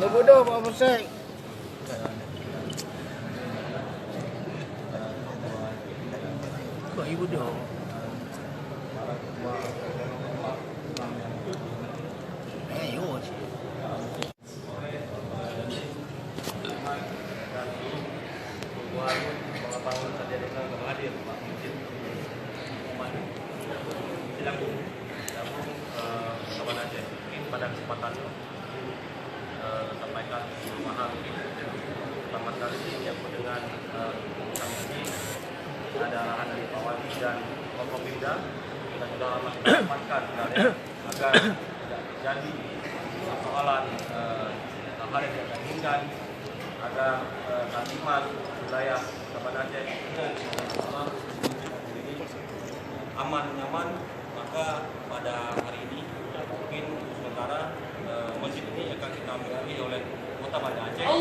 Bodoh Pak Polsek. Kok ibu dong? Ayo sih. Pengetahuan terjadi dengan hadir Pak Mujid Silaku gabung Kawan Aceh. Mungkin pada kesempatan itu sampaikan beberapa hal. Pertama kali menyambut dengan kami ini ada arahan dari Pak Wali dan Forkopimda. Kita sudah lama dapatkan agar tidak terjadi persoalan hal-hal yang tidak diinginkan, agar Kalimantan wilayah Kabupaten Aceh ini aman nyaman. Maka pada hari ini mungkin sementara masjid ini akan kita ambil alih oleh Kota Banda Aceh. Kita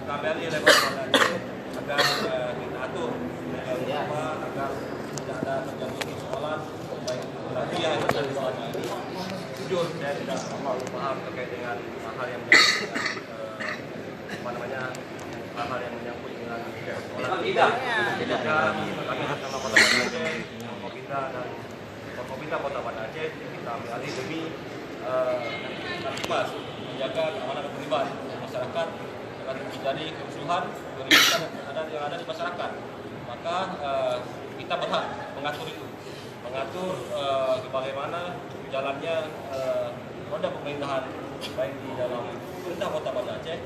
ambil alih oleh Kota Banda Aceh agar kita atur agar tidak ada terjadi persoalan baik yang ada di bawah ini. Jujur saya tidak paham terkait dengan hal yang hal-hal yang menyangkut dengan persoalan tidak. Kami bersama Kota Banda Aceh, Forkopimda dan Forkopimda Kota Banda Aceh kita ambil alih demi menjaga keamanan dan terlibat masyarakat agar terjadi kerusuhan yang ada di masyarakat. Maka kita berhak mengatur itu, mengatur bagaimana jalannya roda pemerintahan baik di dalam pemerintah Kota Banda Aceh,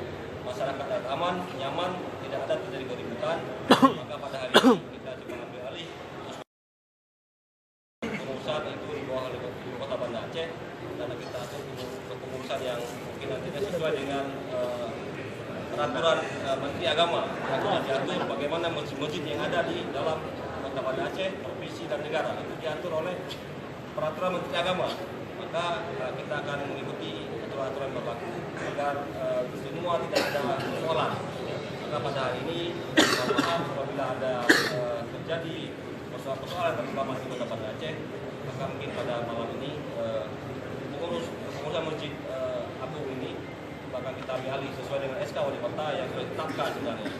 masyarakat aman, nyaman, tidak ada terjadi keributan. Maka pada hari ini kita coba ambil alih pengurusan itu di bawah Kota Banda Aceh, karena kita atur pengurusan yang mungkin nantinya sesuai dengan peraturan Menteri Agama yang sudah diatur bagaimana masjid-masjid yang ada di dalam Kota Banda Aceh, provinsi dan negara itu diatur oleh peraturan Menteri Agama. Maka kita akan mengikuti aturan-aturan berlaku agar semua tidak ada persoalan. Maka pada hari ini apabila ada terjadi persoalan terutama di Kota Banda Aceh, maka mungkin pada malam ini pengurusan masjid agung ini bahkan kita ambil alih sesuai dengan SK Wali Kota yang sudah ditetapkan sebenarnya.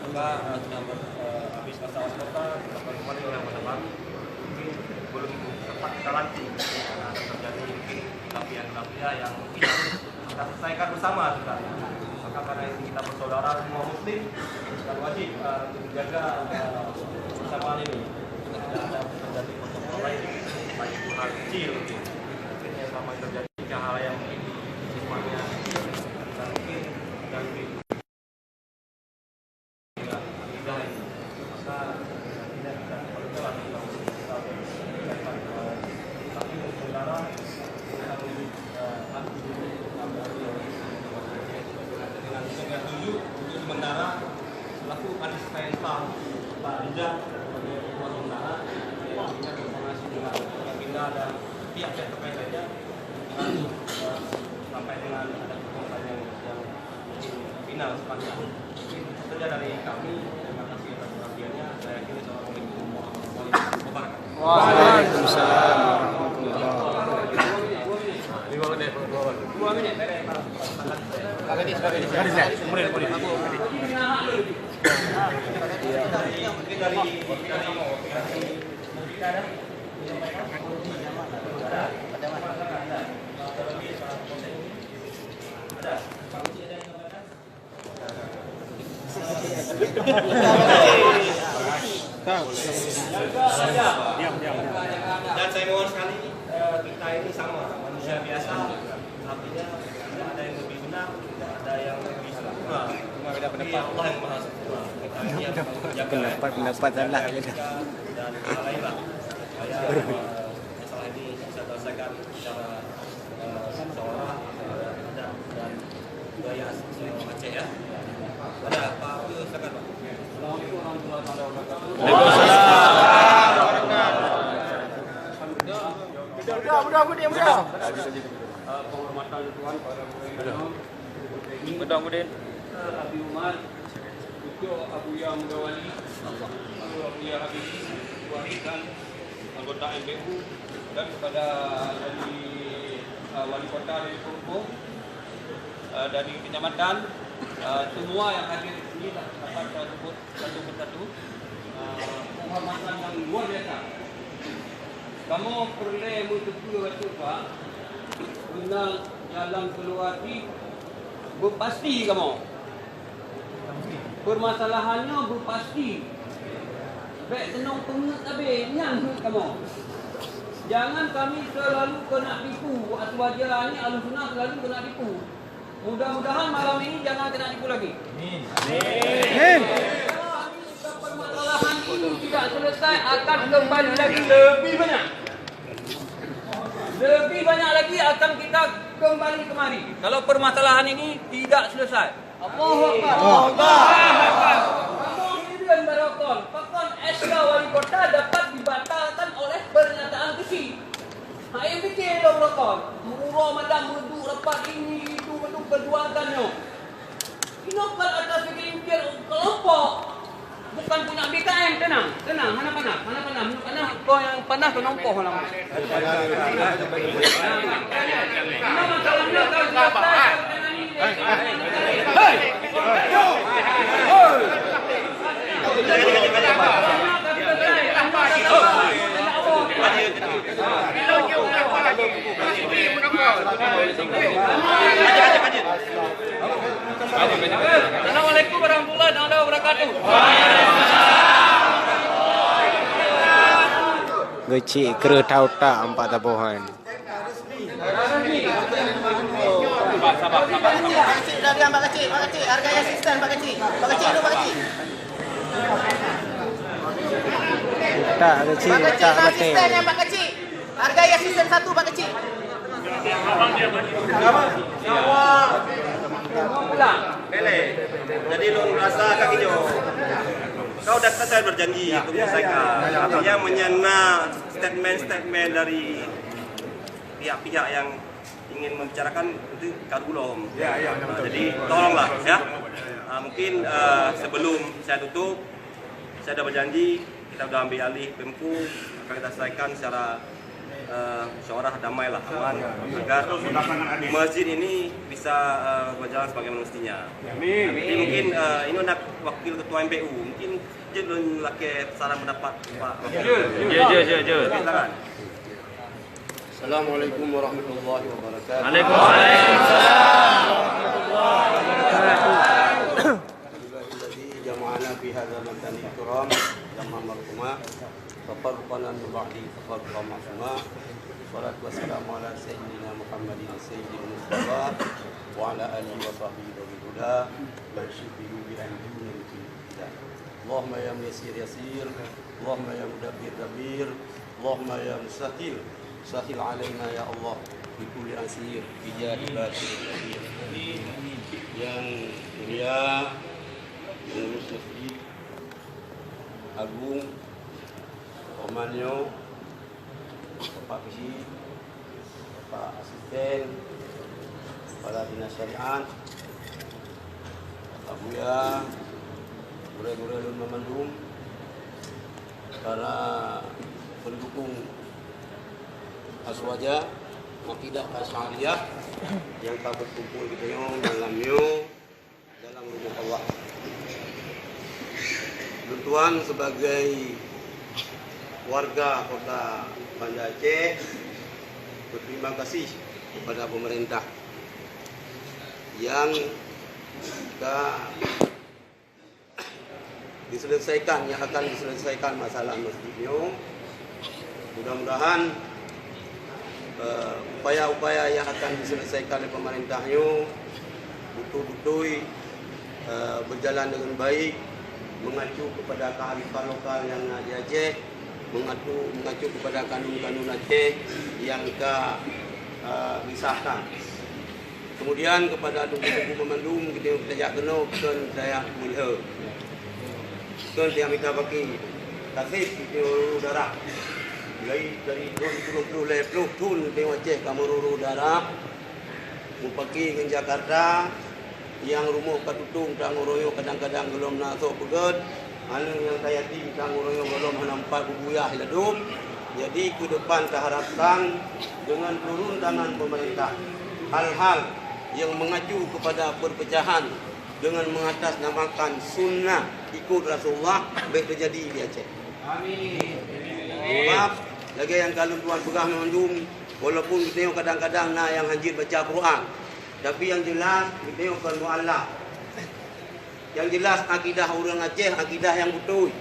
Maka sudah habis masa wali kota kita kembali oleh masa baru, mungkin belum tepat kita lantik karena terjadi mungkin lapian-lapian yang kita selesaikan bersama sebenarnya. Maka karena ini kita bersaudara semua Muslim dan wajib untuk menjaga persamaan ini tidak ada terjadi persoalan lain baik itu hal kecil mungkin yang selama terjadi hal yang mungkin sifatnya dan mungkin dan sementara selaku Kadispensa Pak Rizal sebagai sementara saya informasi dengan Forkopimda dan pihak-pihak terkait lainnya sampai dengan ada keputusan yang final sepanjang. Itu saja dari kami. Terima kasih atas perhatiannya. Saya kira Assalamualaikum warahmatullahi wabarakatuh. Waalaikumsalam warahmatullahi Dan saya mohon sekali kita ini sama manusia biasa, artinya tidak ada yang lebih benar, tidak ada yang lebih sempurna. Tapi Allah yang maha sempurna. Kita ini yang pendapat Allah beda. Dan hal lain lah. Supaya masalah ini bisa selesaikan secara musyawarah dan budaya Aceh ya. Ada Pak Abdul, silakan Pak. Assalamualaikum warahmatullahi wabarakatuh. Mudah. Penghormatan Tuhan pada Mudah. Mudah-mudahan. Abi Umar untuk Abuya Mudawali, Abuya Habibie, Wahid dan anggota MPU, dan kepada dari wali kota dari Purko, dari kecamatan, semua yang hadir di sini dapat saya sebut satu persatu. Penghormatan yang luar biasa. Kamu perlu bersyukur Pak, guna jalan keluar ini berpasti kamu. Permasalahannya berpasti. Baik tenang pengut habis, nyang kamu. Jangan kami selalu kena tipu. Aswaja ni Ahlussunnah selalu kena tipu. Mudah-mudahan malam ini jangan kena tipu lagi. Amin. Permasalahan ini tidak selesai, akan kembali lagi lebih banyak. Lebih banyak lagi akan kita kembali kemari. Kalau permasalahan ini tidak selesai. Allahu Akbar. Kemudian Barakon, Pakon SK Wali Kota dapat dibatalkan oleh pernyataan kesi. Yang fikir dong Barakon. Murah madam berduk rapat ini itu berduk perjuangannya. Inokal atas fikir kelompok. Bukan punya BKM, tenang. Mana panas? Kau yang panas kau nampak malam. Masalahnya kau selesai. Assalamualaikum warahmatullahi wabarakatuh. Gecik kera tahu tak empat tabuhan. Mak kecil, harga asisten Pak kecil. Pak kecil dulu Pak kecil. Tak gecik, tak betul. Asisten yang Pak kecil. Harga asisten 1 Pak kecil. Bele. Jadi lu rasa kaki jo. Kau dah saya berjanji untuk menyelesaikan. Yang menyena statement dari pihak-pihak yang ingin membicarakan itu kau belum. Jadi tolonglah ya. Mungkin sebelum saya tutup, saya sudah berjanji kita sudah ambil alih Pemku, akan kita selesaikan secara musyawarah damai lah, aman, agar masjid ini bisa berjalan sebagaimana mestinya. Amin. Jadi mungkin ini nak wakil ketua MPU, mungkin jangan laki saran pendapat Pak. Silakan. Assalamualaikum warahmatullahi wabarakatuh. Waalaikumsalam. Alladzi jama'ana fi hadzal makani ikram jama'an marhumah tafarraqana min ba'di tafarruqan ma'suma. Wassalatu wassalamu ala sayyidina Muhammadin sayyidil mustafa wa ala alihi wa sahbihi wa huda man syubihu bi anbihi kita. Allahumma ya muyassir yasir, Allahumma ya mudabbir dabbir, Allahumma ya musahhil sahil alaina ya Allah bikuli asir bijadi batir yang mulia pengurus masjid agung Omanyo, Bapak Bisi, Bapak Asisten, Kepala Dinas Syariat, Bapak Buya, Guru-guru Lun Memandung, para pendukung Aswaja, Akidah Asy'ariyah yang tak berkumpul kita dalam rumah Allah. Tuan sebagai warga Kota Banda Aceh berterima kasih kepada pemerintah yang akan diselesaikan masalah masjidnya. Mudah-mudahan upaya-upaya yang akan diselesaikan oleh pemerintahnya betul-betul berjalan dengan baik, mengacu kepada kearifan lokal yang ada di Aceh, mengacu kepada kanun-kanun Aceh yang disahkan. Kemudian kepada tubuh-tubuh Memandung kita kena kan saya mulha. Kan yang kita bagi kasih itu darah. Dari 2020 lepas tun di Aceh kamu ruru darah. Mupaki ke Jakarta yang rumah katutung tang royo kadang-kadang belum nasok beget, anu yang tayati tang royo belum nampak bubuyah ladum. Jadi ke depan terharapkan dengan turun tangan pemerintah hal-hal yang mengacu kepada perpecahan dengan mengatasnamakan sunnah ikut Rasulullah baik terjadi di Aceh. Amin. Maaf, lagi yang kalau tuan pegah memandum, walaupun kita tengok kadang-kadang nak yang hajir baca Quran, tapi yang jelas kita tengok kan mu'allaf. Yang jelas akidah orang Aceh, akidah yang betul.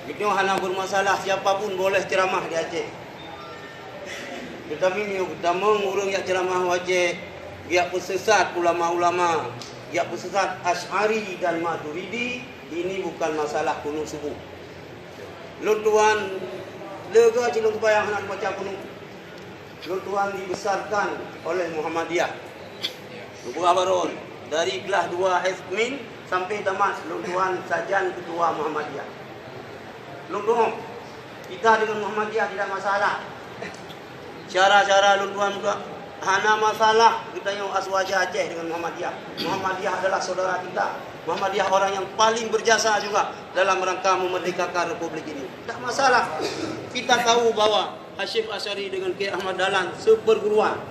Kita tengok hal yang bermasalah, siapapun boleh ceramah di Aceh. Tetapi ni pertama orang yang ceramah Aceh, dia pesesat ulama-ulama, dia pesesat Asy'ari dan Maturidi, ini bukan masalah kuno subuh. Lu tuan lega cilung bayang nak baca kuno. Lu tuan dibesarkan oleh Muhammadiyah. Lu baron dari kelas 2 Hizmin sampai tamat lu tuan sajan ketua Muhammadiyah. Lu tuan kita dengan Muhammadiyah tidak masalah. Cara-cara lu tuan juga hana masalah kita yang aswaja Aceh dengan Muhammadiyah. Muhammadiyah adalah saudara kita. Muhammadiyah orang yang paling berjasa juga dalam rangka memerdekakan Republik ini. Tak masalah. Kita tahu bahwa Hasyim Asy'ari dengan Kiai Ahmad Dahlan seperguruan.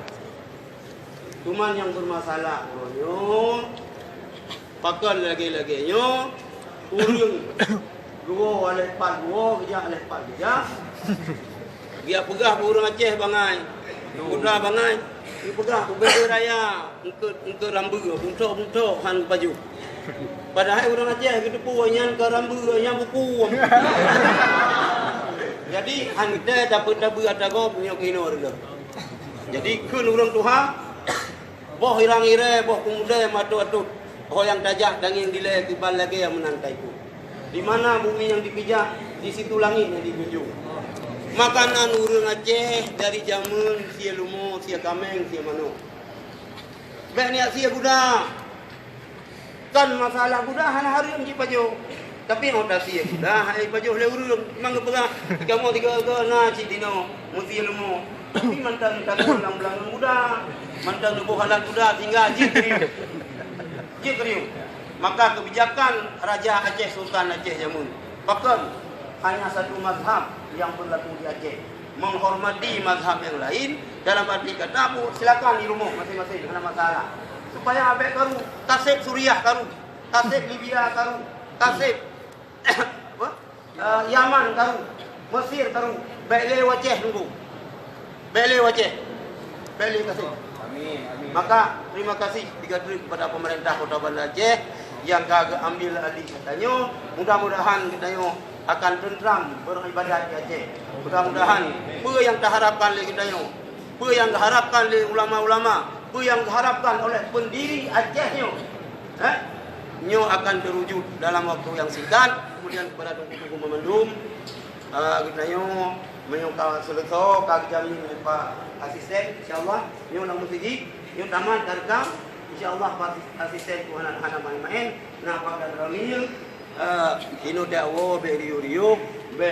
Cuma yang bermasalah nyo pakal lagi-laginya urung dua oleh pat dua kerja oleh pat kerja. Dia pegah orang Aceh bangai. Udah bangai. Dia pegah benda raya engke rambu buntok-buntok han baju. Padahal orang Aceh kita puanyan ke rambu yang buku. Jadi anda dapat atago punya kino dia. Jadi kun orang Tuhan boh hirang ire boh pemuda matu-atu. Oh yang tajak dangin dile kibal lagi yang menantai ku. Di mana bumi yang dipijak, di situ langit yang dituju. Makanan orang Aceh dari zaman sia lumo, sia kameng, sia mano. Baik niat sia budak. Kan masalah budak hari yang pajo. Tapi orang dah sia budak, hai pajo le urung. Mang pegah kamu tiga ke na cik dino, muti lumo. Tapi mantan takut belang-belang budak. Mantan nubuh halal budak tinggal jik kriu. Maka kebijakan Raja Aceh Sultan Aceh Jamun. Bahkan hanya satu mazhab yang berlaku di Aceh, menghormati mazhab yang lain. Dalam arti kata, silakan di rumah masing-masing, ada masalah. Supaya abek karu, tasib Suriah karu, tasib Libya karu, tasib Yaman karu, Mesir karu, bele Aceh nunggu, bele Aceh, bele kasih. Amin. Maka terima kasih kepada pemerintah Kota Banda Aceh yang kagak ambil alih katanya. Mudah-mudahan katanya akan tentram beribadat di Aceh. Mudah-mudahan apa yang diharapkan oleh kita apa yang diharapkan oleh ulama-ulama, apa yang diharapkan oleh pendiri Aceh nyo akan terwujud dalam waktu yang singkat. Kemudian kepada tunggu-tunggu memendum kita menyuka selesai kagak jamin Pak asisten insyaallah nyo lang musiji nyo tamat darkam insyaallah Pak asisten ku anak-anak main-main na pada ramil ino dawo be riu-riu be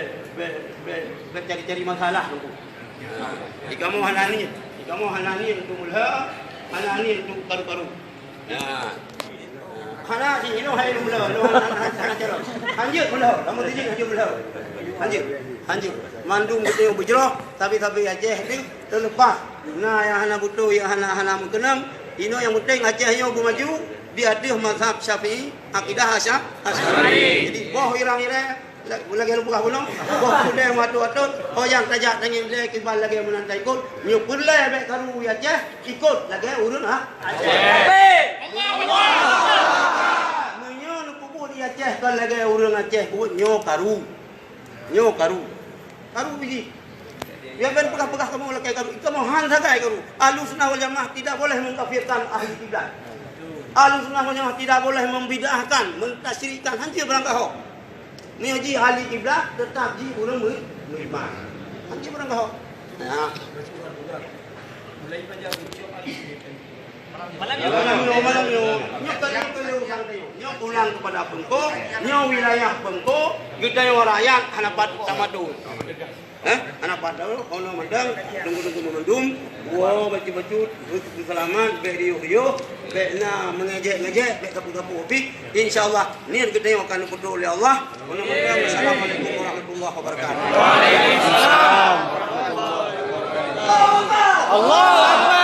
cari-cari masalah nunggu. Ikamu hanani untuk mulha, hanani untuk karu-karu. Nah. Hana si ino hai mulha, no hana caro. Hanjut mulha, kamu tiji hanjut mulha. Hanjut. Mandung kita yang bujroh, tapi Aceh ni terlepas. Nah yang hana butuh, yang hana mengenam, ino yang penting Aceh yang maju. Dia ada mazhab Syafi'i, akidah Asy'ari. Jadi boh irang-irang lagi lupa belum. Boh sudah matu-atut, oh yang tajak tangin le kibal lagi menantai ikut. Nyu pule baik karu Aceh ikut lagi urun Aceh. Nyu nupu di Aceh kan lagi urun Aceh buat nyu karu. Karu biji. Dia ben pegah-pegah kamu lagi karu. Kamu han sagai karu. Ahlussunnah wal Jamaah tidak boleh mengkafirkan ahli kiblat. Ahlussunnah wal Jamaah tidak boleh membid'ahkan, mentasyrikan, hancur berangkah. Ni ahli kiblat tetap ji urang beriman. Hancur berangkah. Nah. Mulai belajar malam nyo pulang kepada Pengko, nyo wilayah Pengko, kita yang rakyat hanapat tamadun. Anak pada ono mandang tunggu memendum, wow baca-baca selamat, baik riuh-riuh, baik na mengejek-ngejek, baik kapu-kapu api. Insyaallah ni yang kita akan berdoa oleh Allah. Ono mandang assalamualaikum warahmatullahi wabarakatuh. Waalaikumsalam. Allahu Akbar.